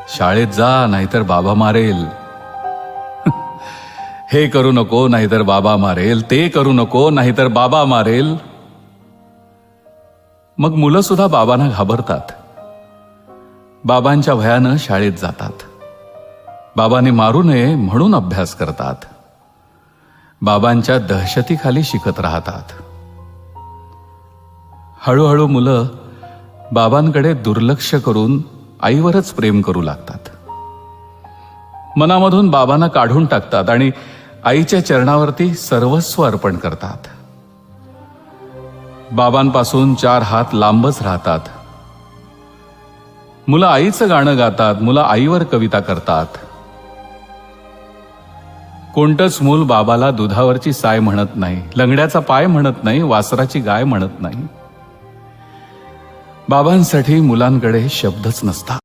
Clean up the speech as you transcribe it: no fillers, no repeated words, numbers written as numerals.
शाळेत जा नाहीतर बाबा मारेल. हे करू नको नाहीतर बाबा मारेल, ते करू नको नाहीतर बाबा मारेल. मग मुलं सुद्धा बाबांना घाबरतात. बाबांच्या भयानं शाळेत जातात. बाबांनी मारू नये म्हणून अभ्यास करतात. बाबांच्या दहशतीखाली शिकत राहतात. हळूहळू मुलं बाबांकडे दुर्लक्ष करून आईवरच प्रेम करू लागतात. मनामधून बाबांना काढून टाकतात आणि आईच्या चरणावरती सर्वस्व अर्पण करतात. बाबांपासून 4 हात लांबच राहतात. मुलं आईचं गाणं गातात. मुलं आईवर कविता करतात. कोणतंच मूल बाबाला दुधावरची साय म्हणत नाही, लंगड्याचा पाय म्हणत नाही, वासराची गाय म्हणत नाही. बाबांसाठी मुलांकडे शब्दच नसतात.